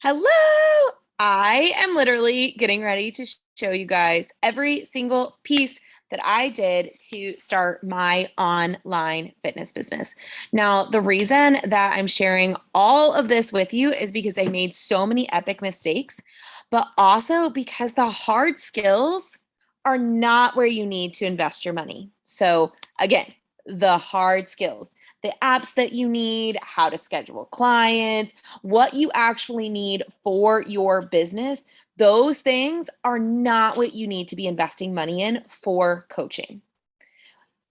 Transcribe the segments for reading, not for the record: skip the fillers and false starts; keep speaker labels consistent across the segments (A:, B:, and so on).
A: Hello! I am literally getting ready to show you guys every single piece that I did to start my online fitness business. Now, the reason that I'm sharing all of this with you is because I made so many epic mistakes, but also because the hard skills are not where you need to invest your money. So, again, the hard skills, the apps that you need, how to schedule clients, what you actually need for your business, those things are not what you need to be investing money in for coaching.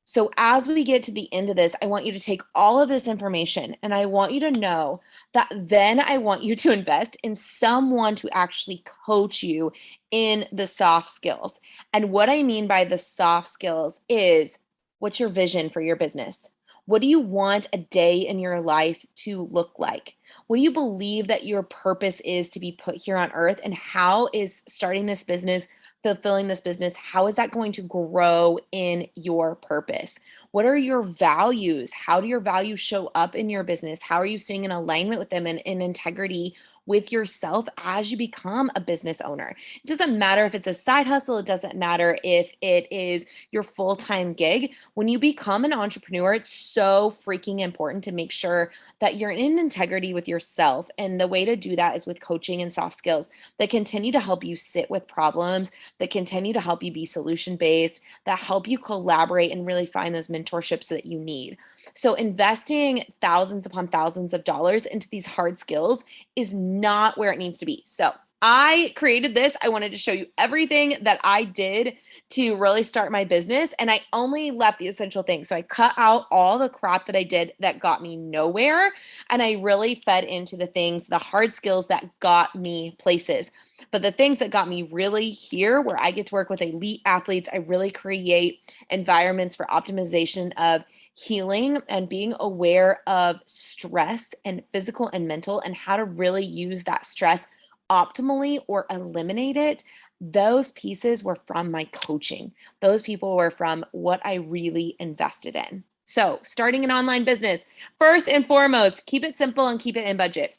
A: So, as we get to the end of this, I want you to take all of this information and I want you to know that then I want you to invest in someone to actually coach you in the soft skills. And what I mean by the soft skills is, what's your vision for your business? What do you want a day in your life to look like? What do you believe that your purpose is to be put here on earth? And how is starting this business, fulfilling this business, how is that going to grow in your purpose? What are your values? How do your values show up in your business? How are you staying in alignment with them and in integrity with yourself as you become a business owner? It doesn't matter if it's a side hustle, it doesn't matter if it is your full-time gig. When you become an entrepreneur, it's so freaking important to make sure that you're in integrity with yourself. And the way to do that is with coaching and soft skills that continue to help you sit with problems, that continue to help you be solution based, that help you collaborate and really find those mentorships that you need. So, investing thousands upon thousands of dollars into these hard skills is not where it needs to be. So, I created this. I wanted to show you everything that I did to really start my business, and I only left the essential things. So, I cut out all the crap that I did that got me nowhere, and I really fed into the things, the hard skills that got me places. But the things that got me really here, where I get to work with elite athletes, I really create environments for optimization of healing and being aware of stress and physical and mental and how to really use that stress optimally or eliminate it. Those pieces were from my coaching. Those people were from what I really invested in. So, starting an online business, first and foremost, keep it simple and keep it in budget.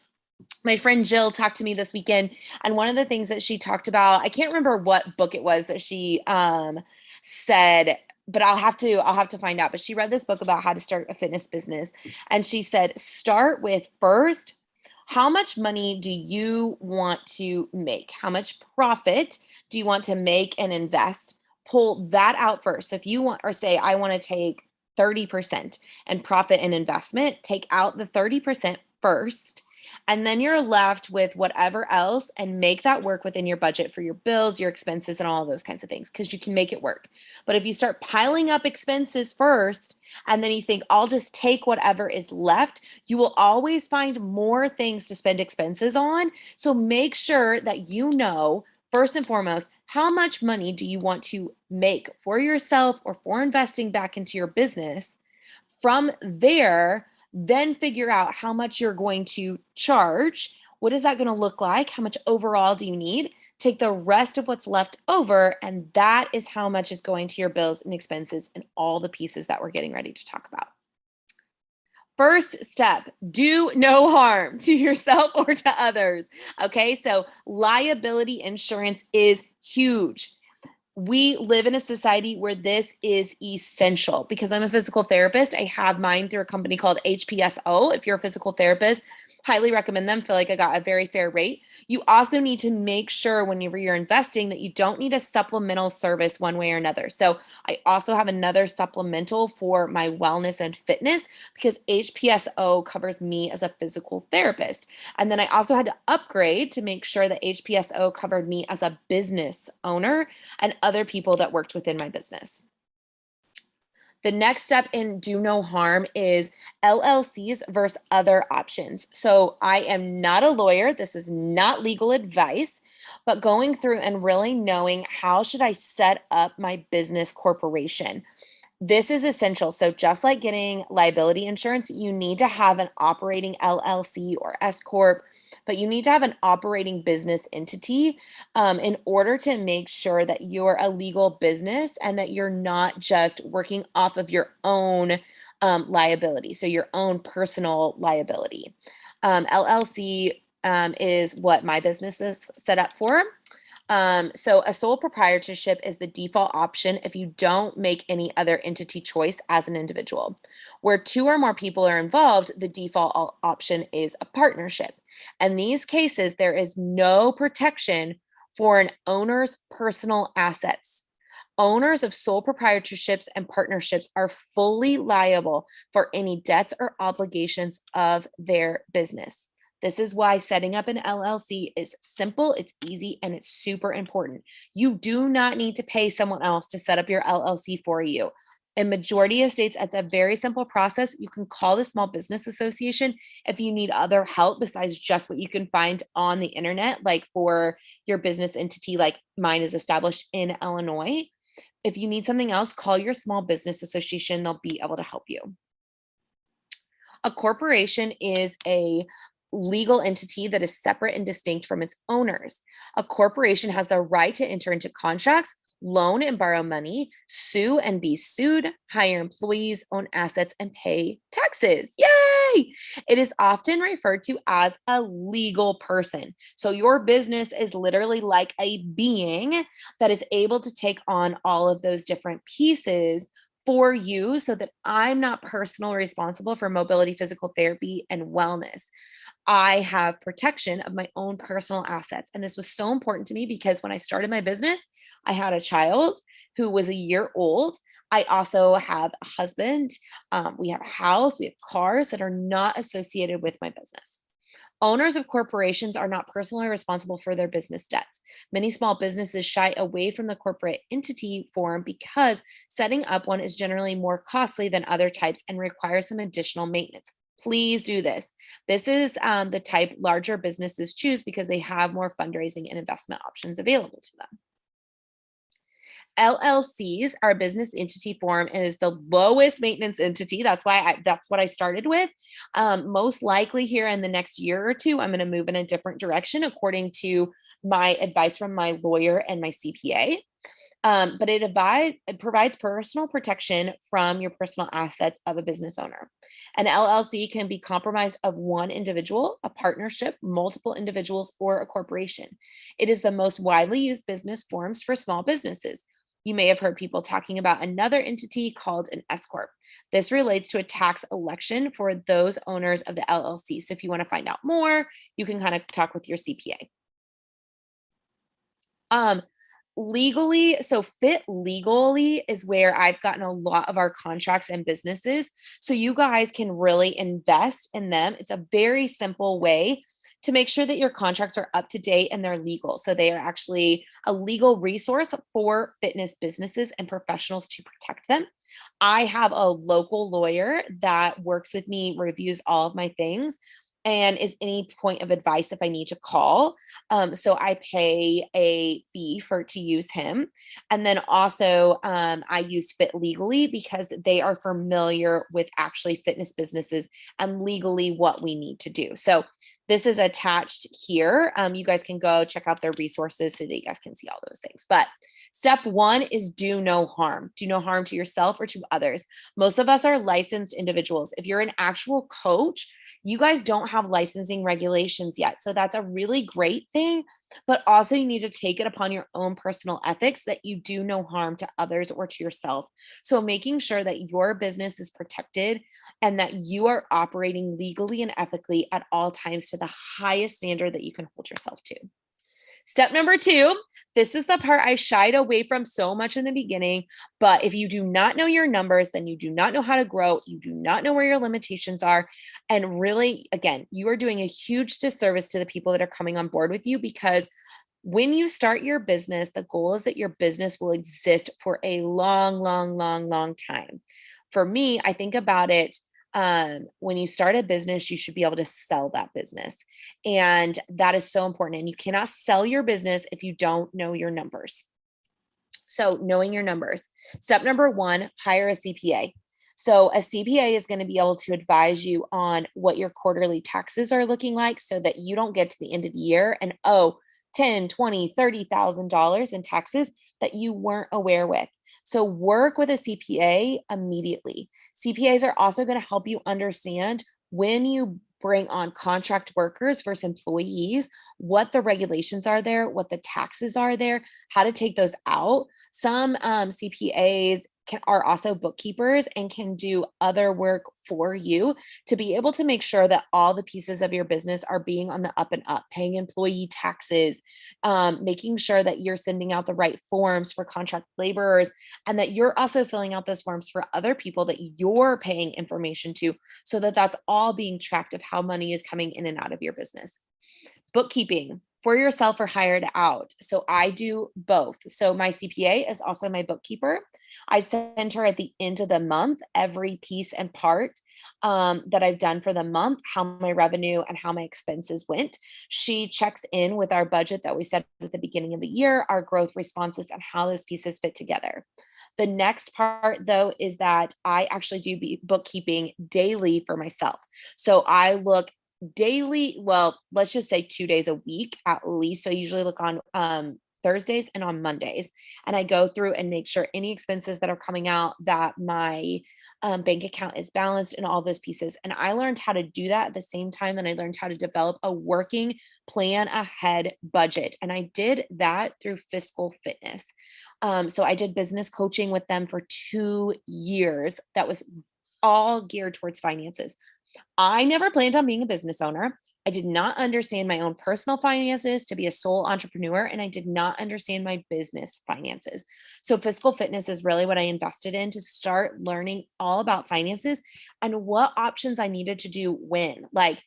A: My friend Jill talked to me this weekend, and one of the things that she talked about, I can't remember what book it was that she said, but I'll have to find out. But she read this book about how to start a fitness business, and she said, start with first, how much money do you want to make? How much profit do you want to make and invest? Pull that out first. So if you want, or say, I want to take 30% and profit and investment, take out the 30% first, and then you're left with whatever else and make that work within your budget for your bills, your expenses, and all of those kinds of things because you can make it work. But if you start piling up expenses first and then you think, I'll just take whatever is left, you will always find more things to spend expenses on. So make sure that you know, first and foremost, how much money do you want to make for yourself or for investing back into your business. From there, then figure out how much you're going to charge. What is that going to look like? How much overall do you need? Take the rest of what's left over, and that is how much is going to your bills and expenses and all the pieces that we're getting ready to talk about. First step, do no harm to yourself or to others. Okay, so liability insurance is huge. We live in a society where this is essential. Because I'm a physical therapist, I have mine through a company called HPSO. If you're a physical therapist, highly recommend them. Feel like I got a very fair rate. You also need to make sure whenever you're investing that you don't need a supplemental service one way or another. So I also have another supplemental for my wellness and fitness because HPSO covers me as a physical therapist. And then I also had to upgrade to make sure that HPSO covered me as a business owner and other people that worked within my business. The next step in do no harm is LLCs versus other options. So I am not a lawyer. This is not legal advice, but going through and really knowing how should I set up my business corporation. This is essential. So just like getting liability insurance, you need to have an operating LLC or S corp, but you need to have an operating business entity in order to make sure that you're a legal business and that you're not just working off of your own liability, so your own personal liability. LLC is what my business is set up for. So a sole proprietorship is the default option if you don't make any other entity choice as an individual. Where two or more people are involved, the default option is a partnership. In these cases, there is no protection for an owner's personal assets. Owners of sole proprietorships and partnerships are fully liable for any debts or obligations of their business. This is why setting up an LLC is simple, it's easy, and it's super important. You do not need to pay someone else to set up your LLC for you. In majority of states, it's a very simple process. You can call the Small Business Association if you need other help besides just what you can find on the internet, like for your business entity, like mine is established in Illinois. If you need something else, call your small business association. They'll be able to help you. A corporation is a legal entity that is separate and distinct from its owners. A corporation has the right to enter into contracts, loan and borrow money, sue and be sued, hire employees, own assets, and pay taxes. Yay! It is often referred to as a legal person. So your business is literally like a being that is able to take on all of those different pieces for you so that I'm not personally responsible for mobility, physical therapy, and wellness. I have protection of my own personal assets. And this was so important to me because when I started my business, I had a child who was a year old. I also have a husband. We have a house, we have cars that are not associated with my business. Owners of corporations are not personally responsible for their business debts. Many small businesses shy away from the corporate entity form because setting up one is generally more costly than other types and requires some additional maintenance. Please do this. This is the type larger businesses choose because they have more fundraising and investment options available to them. LLCs, our business entity form, is the lowest maintenance entity. That's what I started with. Most likely here in the next year or two, I'm going to move in a different direction according to my advice from my lawyer and my CPA. But it provides personal protection from your personal assets of a business owner. An LLC can be comprised of one individual, a partnership, multiple individuals, or a corporation. It is the most widely used business forms for small businesses. You may have heard people talking about another entity called an S Corp. This relates to a tax election for those owners of the LLC. So if you want to find out more, you can kind of talk with your CPA. Legally, so FitLegally is where I've gotten a lot of our contracts and businesses. So you guys can really invest in them. It's a very simple way to make sure that your contracts are up to date and they're legal. So they are actually a legal resource for fitness businesses and professionals to protect them. I have a local lawyer that works with me, reviews all of my things, and is any point of advice if I need to call. So I pay a fee to use him. And then also I use FitLegally because they are familiar with actually fitness businesses and legally what we need to do. So this is attached here. You guys can go check out their resources so that you guys can see all those things. But step one is do no harm. Do no harm to yourself or to others. Most of us are licensed individuals. If you're an actual coach, you guys don't have licensing regulations yet. So that's a really great thing. But also, you need to take it upon your own personal ethics that you do no harm to others or to yourself. So, making sure that your business is protected and that you are operating legally and ethically at all times to the highest standard that you can hold yourself to. Step number two, this is the part I shied away from so much in the beginning. But if you do not know your numbers, then you do not know how to grow. You do not know where your limitations are. And really, again, you are doing a huge disservice to the people that are coming on board with you because when you start your business, the goal is that your business will exist for a long, long, long, long time. For me, I think about it when you start a business, you should be able to sell that business. And that is so important. And you cannot sell your business if you don't know your numbers. So, knowing your numbers. Step number one, hire a CPA. So, a CPA is going to be able to advise you on what your quarterly taxes are looking like so that you don't get to the end of the year and, oh, 10, 20, $30,000 in taxes that you weren't aware with. So work with a CPA immediately. CPAs are also going to help you understand when you bring on contract workers versus employees, what the regulations are there, what the taxes are there, how to take those out. Some CPAs are also bookkeepers and can do other work for you to be able to make sure that all the pieces of your business are being on the up and up, paying employee taxes, making sure that you're sending out the right forms for contract laborers, and that you're also filling out those forms for other people that you're paying information to, so that that's all being tracked of how money is coming in and out of your business. Bookkeeping for yourself or hired out. So I do both. So my CPA is also my bookkeeper. I send her at the end of the month every piece and part that I've done for the month, how my revenue and how my expenses went. She checks in with our budget that we set at the beginning of the year, our growth responses, and how those pieces fit together. The next part, though, is that I actually do bookkeeping daily for myself. So I look daily, well, let's just say 2 days a week at least. So I usually look on Thursdays and on Mondays, and I go through and make sure any expenses that are coming out, that my bank account is balanced and all those pieces. And I learned how to do that at the same time that I learned how to develop a working plan ahead budget. And I did that through Fiscal Fitness. So I did business coaching with them for 2 years. That was all geared towards finances. I never planned on being a business owner. I did not understand my own personal finances to be a sole entrepreneur, and I did not understand my business finances. So, Fiscal Fitness is really what I invested in to start learning all about finances and what options I needed to do when. Like,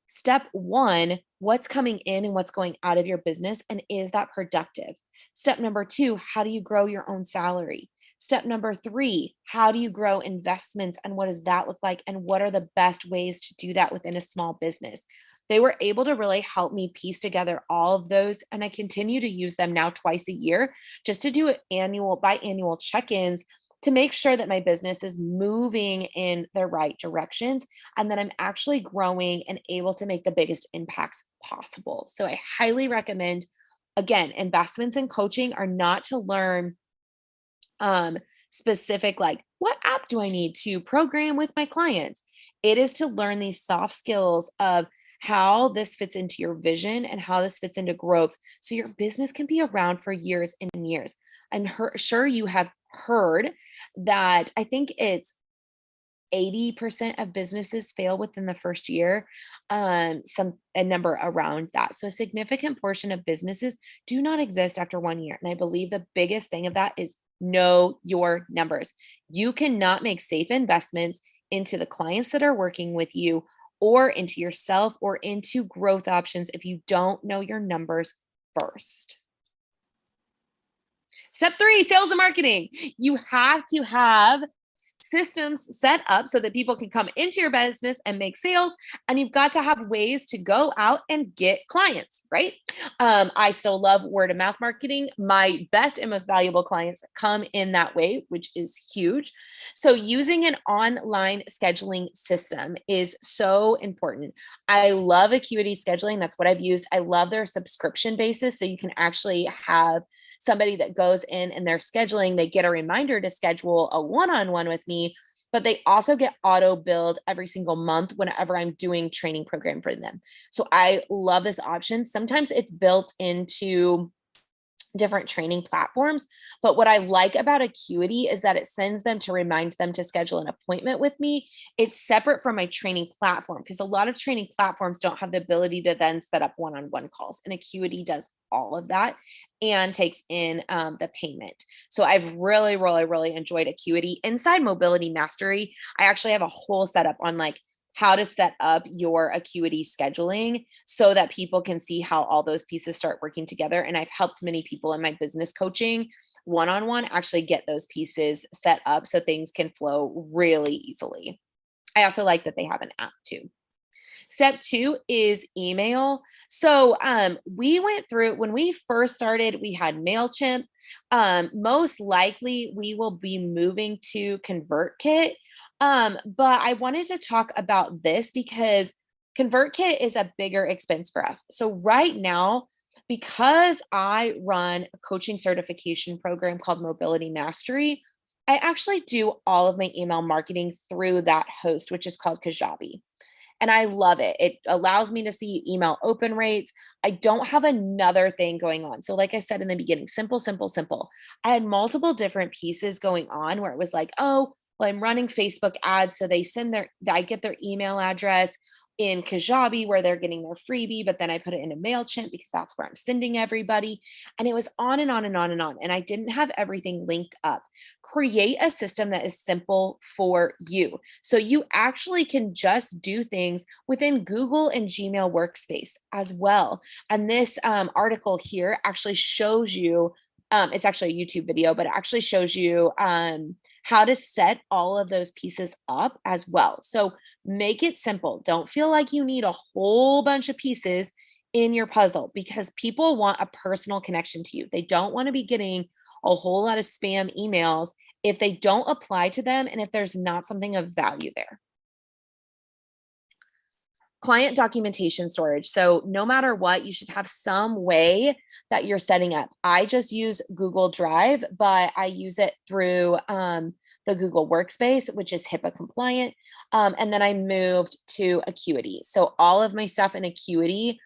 A: step one, what's coming in and what's going out of your business, and is that productive? Step number two, how do you grow your own salary? Step number three, how do you grow investments and what does that look like? And what are the best ways to do that within a small business? They were able to really help me piece together all of those. And I continue to use them now twice a year just to do annual biannual check ins to make sure that my business is moving in the right directions and that I'm actually growing and able to make the biggest impacts possible. So I highly recommend, again, investments in coaching are not to learn specific, like, what app do I need to program with my clients? It is to learn these soft skills of how this fits into your vision and how this fits into growth so your business can be around for years and years. Sure you have heard that I think it's 80% of businesses fail within the first year, some a number around that. So a significant portion of businesses do not exist after 1 year. And I believe the biggest thing of that is know your numbers. You cannot make safe investments into the clients that are working with you or into yourself or into growth options if you don't know your numbers first. Step three, sales and marketing. You have to have systems set up so that people can come into your business and make sales. And you've got to have ways to go out and get clients, right? I still love word of mouth marketing. My best and most valuable clients come in that way, which is huge. So using an online scheduling system is so important. I love Acuity scheduling. That's what I've used. I love their subscription basis. So you can actually have somebody that goes in and they're scheduling, they get a reminder to schedule a one-on-one with me, but they also get auto billed every single month whenever I'm doing training program for them. So I love this option. Sometimes it's built into different training platforms. But what I like about Acuity is that it sends them to remind them to schedule an appointment with me. It's separate from my training platform because a lot of training platforms don't have the ability to then set up one-on-one calls. And Acuity does all of that and takes in the payment. So I've really, really, really enjoyed Acuity. Inside Mobility Mastery, I actually have a whole setup on like how to set up your Acuity scheduling so that people can see how all those pieces start working together. And I've helped many people in my business coaching one-on-one actually get those pieces set up so things can flow really easily. I also like that they have an app too. Step two is email. So we went through when we first started, we had MailChimp. Most likely we will be moving to ConvertKit. But I wanted to talk about this because ConvertKit is a bigger expense for us. So right now, because I run a coaching certification program called Mobility Mastery, I actually do all of my email marketing through that host, which is called Kajabi. And I love it. It allows me to see email open rates. I don't have another thing going on. So, like I said in the beginning, simple, simple, simple. I had multiple different pieces going on where it was like, oh, well, I'm running Facebook ads. So I get their email address in Kajabi where they're getting their freebie, but then I put it in a MailChimp because that's where I'm sending everybody. And it was on and on and on and on. And I didn't have everything linked up. Create a system that is simple for you. So you actually can just do things within Google and Gmail Workspace as well. And this article here actually shows you, it's actually a YouTube video, but it actually shows you how to set all of those pieces up as well. So make it simple. Don't feel like you need a whole bunch of pieces in your puzzle because people want a personal connection to you. They don't want to be getting a whole lot of spam emails if they don't apply to them and if there's not something of value there. Client documentation storage. So no matter what, you should have some way that you're setting up. I just use Google Drive, but I use it through the Google Workspace, which is HIPAA compliant. And then I moved to Acuity. So all of my stuff in Acuity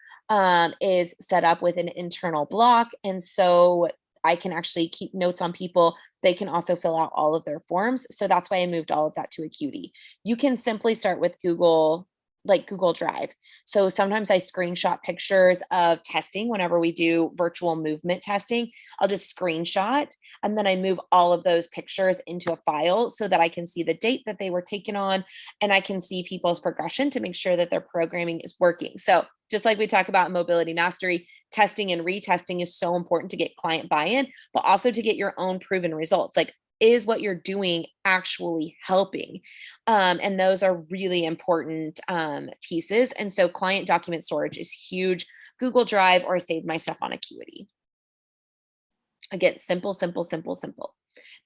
A: is set up with an internal block. And so I can actually keep notes on people. They can also fill out all of their forms. So that's why I moved all of that to Acuity. You can simply start with Google, like Google Drive. So sometimes I screenshot pictures of testing whenever we do virtual movement testing. I'll just screenshot and then I move all of those pictures into a file so that I can see the date that they were taken on and I can see people's progression to make sure that their programming is working. So just like we talk about mobility mastery, testing and retesting is so important to get client buy-in, but also to get your own proven results. Like, is what you're doing actually helping? And those are really important pieces. And so client document storage is huge. Google Drive or save my stuff on Acuity. Again, simple, simple, simple, simple.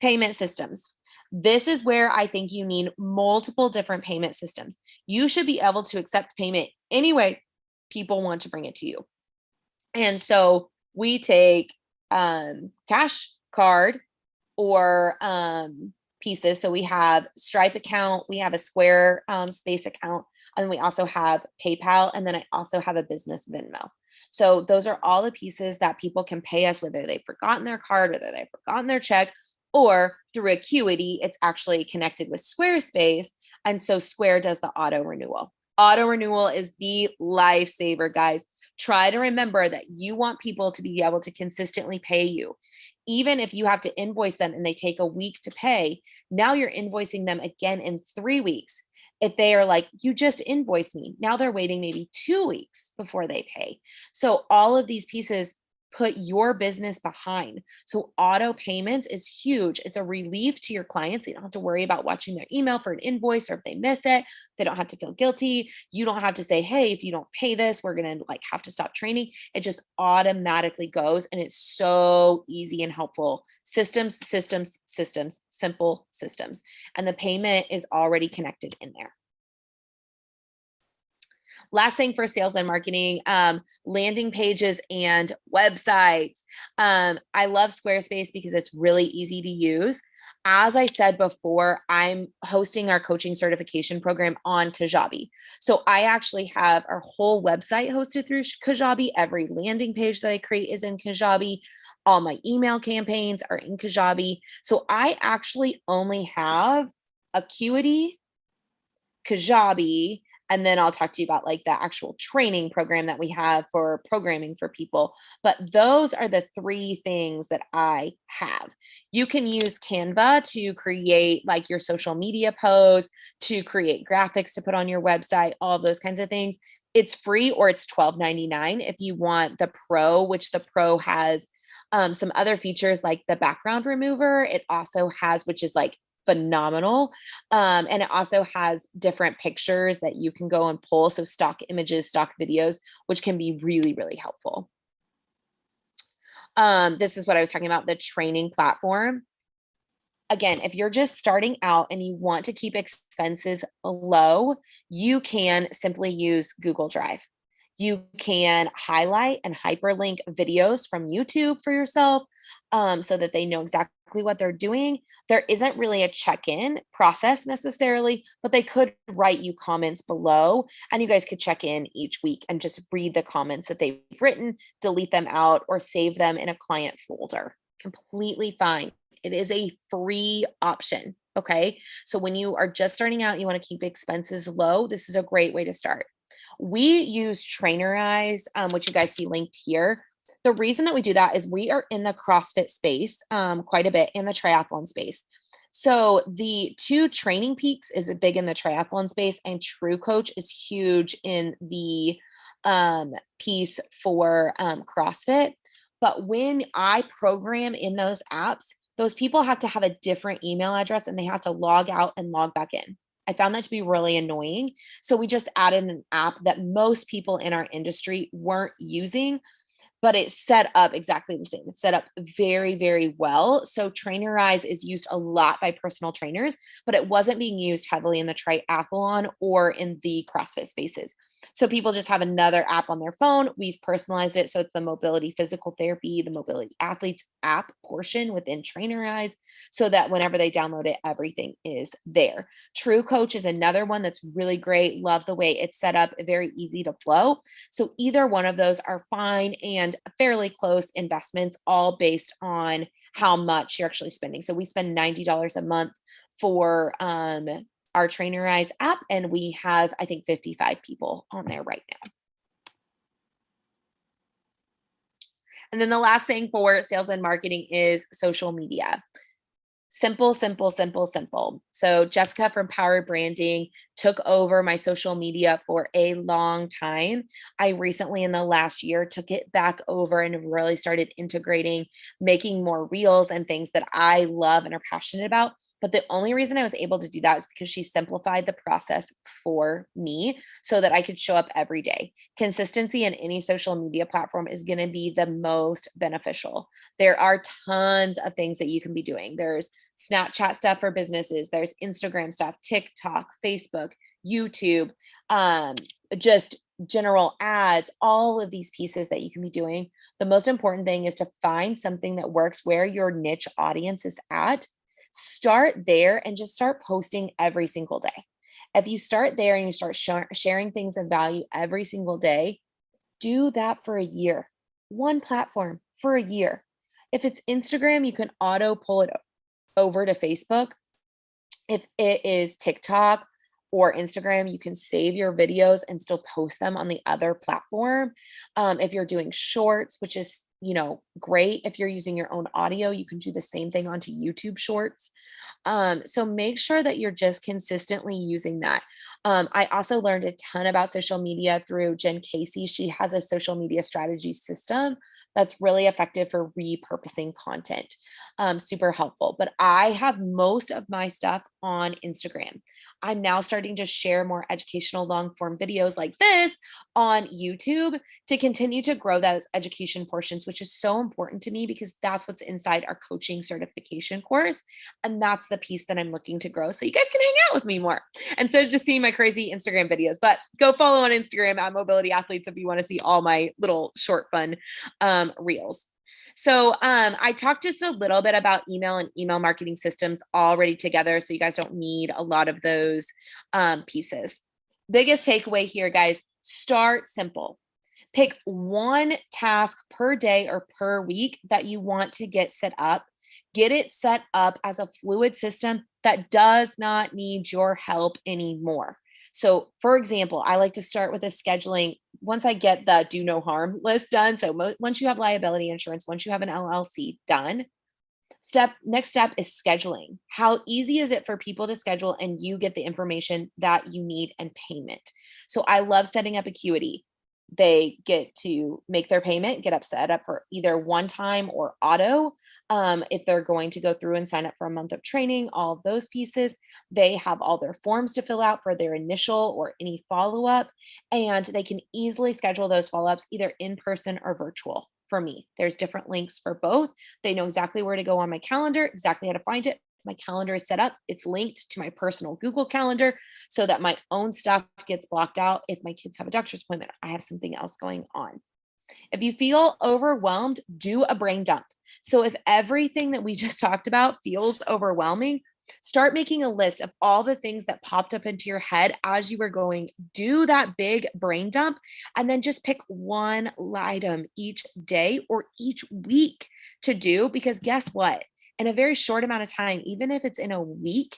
A: Payment systems. This is where I think you need multiple different payment systems. You should be able to accept payment any way people want to bring it to you. And so we take cash, card, or pieces. So we have Stripe account, we have a Square Space account, and we also have PayPal, and then I also have a business Venmo. So those are all the pieces that people can pay us, whether they've forgotten their card, whether they've forgotten their check, or through Acuity, it's actually connected with Squarespace. And so Square does the auto renewal. Auto renewal is the lifesaver, guys. Try to remember that you want people to be able to consistently pay you. Even if you have to invoice them and they take a week to pay, now you're invoicing them again in 3 weeks. If they are like, you just invoiced me, now they're waiting maybe 2 weeks before they pay. So all of these pieces put your business behind. So auto payments is huge. It's a relief to your clients. They don't have to worry about watching their email for an invoice, or if they miss it, they don't have to feel guilty. You don't have to say, hey, if you don't pay this, we're going to have to stop training. It just automatically goes, and it's so easy and helpful. Systems, systems, systems, simple systems. And the payment is already connected in there. Last thing for sales and marketing, landing pages and websites. I love Squarespace because it's really easy to use. As I said before, I'm hosting our coaching certification program on Kajabi. So I actually have our whole website hosted through Kajabi. Every landing page that I create is in Kajabi. All my email campaigns are in Kajabi. So I actually only have Acuity, Kajabi, and then I'll talk to you about like the actual training program that we have for programming for people. But those are the 3 things that I have. You can use Canva to create like your social media posts, to create graphics to put on your website, all of those kinds of things. It's free, or it's $12.99 if you want the Pro, which the Pro has some other features like the background remover. It also has, which is like phenomenal. And it also has different pictures that you can go and pull. So stock images, stock videos, which can be really, really helpful. This is what I was talking about, the training platform. Again, if you're just starting out and you want to keep expenses low, you can simply use Google Drive. You can highlight and hyperlink videos from YouTube for yourself. so that they know exactly what they're doing. There isn't really a check-in process necessarily, but they could write you comments below and you guys could check in each week and just read the comments that they've written, delete them out, or save them in a client folder. Completely fine. It is a free option. Okay. So when you are just starting out, you want to keep expenses low. This is a great way to start. We use Trainerize, which you guys see linked here. The reason that we do that is we are in the CrossFit space quite a bit, in the triathlon space. So the two Training Peaks is big in the triathlon space, and True Coach is huge in the piece for CrossFit. But when I program in those apps, those people have to have a different email address and they have to log out and log back in. I found that to be really annoying. So we just added an app that most people in our industry weren't using, but it's set up exactly the same. It's set up very, very well. So Trainerize is used a lot by personal trainers, but it wasn't being used heavily in the triathlon or in the CrossFit spaces. So people just have another app on their phone. We've personalized it. So it's the mobility physical therapy, the mobility athletes app portion within Trainerize, so that whenever they download it, everything is there. True Coach is another one that's really great. Love the way it's set up, very easy to flow. So either one of those are fine and fairly close investments, all based on how much you're actually spending. So we spend $90 a month for our Trainerize app, and we have, I think, 55 people on there right now. And then the last thing for sales and marketing is social media. Simple, simple, simple, simple. So Jessica from Power Branding took over my social media for a long time. I recently, in the last year, took it back over and really started integrating, making more reels and things that I love and are passionate about. But the only reason I was able to do that is because she simplified the process for me so that I could show up every day. Consistency in any social media platform is going to be the most beneficial. There are tons of things that you can be doing. There's Snapchat stuff for businesses, there's Instagram stuff, TikTok, Facebook, YouTube, just general ads, all of these pieces that you can be doing. The most important thing is to find something that works where your niche audience is at. Start there and just start posting every single day. If you start there and you start sharing things of value every single day, do that for a year. One platform for a year. If it's Instagram, you can auto pull it over to Facebook. If it is TikTok or Instagram, you can save your videos and still post them on the other platform. If you're doing shorts, which is, great. If you're using your own audio, you can do the same thing onto YouTube shorts. So make sure that you're just consistently using that. I also learned a ton about social media through Jen Casey. She has a social media strategy system that's really effective for repurposing content. Super helpful. But I have most of my stuff on Instagram. I'm now starting to share more educational long form videos like this on YouTube to continue to grow those education portions, which is so important to me because that's what's inside our coaching certification course. And that's the piece that I'm looking to grow so you guys can hang out with me more instead of just seeing my crazy Instagram videos. But go follow on Instagram at Mobility Athletes if you want to see all my little short, fun reels. So I talked just a little bit about email and email marketing systems already together, so you guys don't need a lot of those pieces. Biggest takeaway here, guys, start simple. Pick one task per day or per week that you want to get set up. Get it set up as a fluid system that does not need your help anymore. So, for example, I like to start with a scheduling once I get the do no harm list done. So, once you have liability insurance, once you have an LLC done, next step is scheduling. How easy is it for people to schedule and you get the information that you need and payment? So, I love setting up Acuity. They get to make their payment, get set up for either one time or auto. If they're going to go through and sign up for a month of training, all of those pieces, they have all their forms to fill out for their initial or any follow up, and they can easily schedule those follow ups either in person or virtual. For me, there's different links for both. They know exactly where to go on my calendar, exactly how to find it. My calendar is set up. It's linked to my personal Google Calendar so that my own stuff gets blocked out. If my kids have a doctor's appointment, I have something else going on. If you feel overwhelmed, do a brain dump. So if everything that we just talked about feels overwhelming, start making a list of all the things that popped up into your head as you were going. Do that big brain dump and then just pick one item each day or each week to do. Because guess what? In a very short amount of time, even if it's in a week,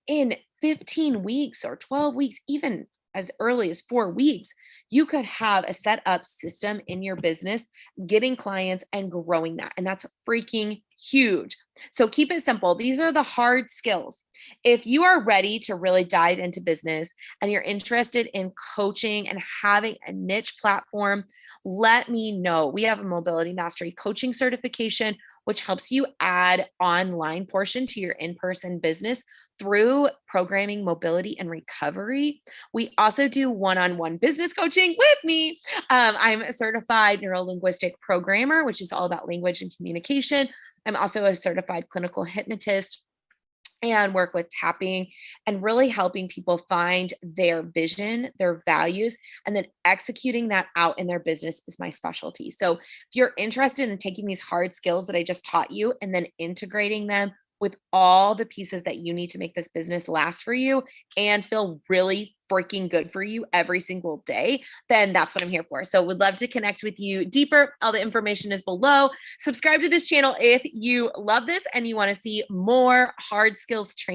A: in 15 weeks or 12 weeks, even as early as 4 weeks, you could have a set up system in your business, getting clients and growing that. And that's freaking huge. So keep it simple. These are the hard skills. If you are ready to really dive into business and you're interested in coaching and having a niche platform, let me know. We have a mobility mastery coaching certification, which helps you add online portion to your in-person business through programming, mobility, and recovery. We also do one-on-one business coaching with me. I'm a certified neuro-linguistic programmer, which is all about language and communication. I'm also a certified clinical hypnotist and work with tapping and really helping people find their vision, their values, and then executing that out in their business is my specialty. So if you're interested in taking these hard skills that I just taught you and then integrating them with all the pieces that you need to make this business last for you and feel really freaking good for you every single day, then that's what I'm here for. So would love to connect with you deeper. All the information is below. Subscribe to this channel if you love this and you want to see more hard skills training.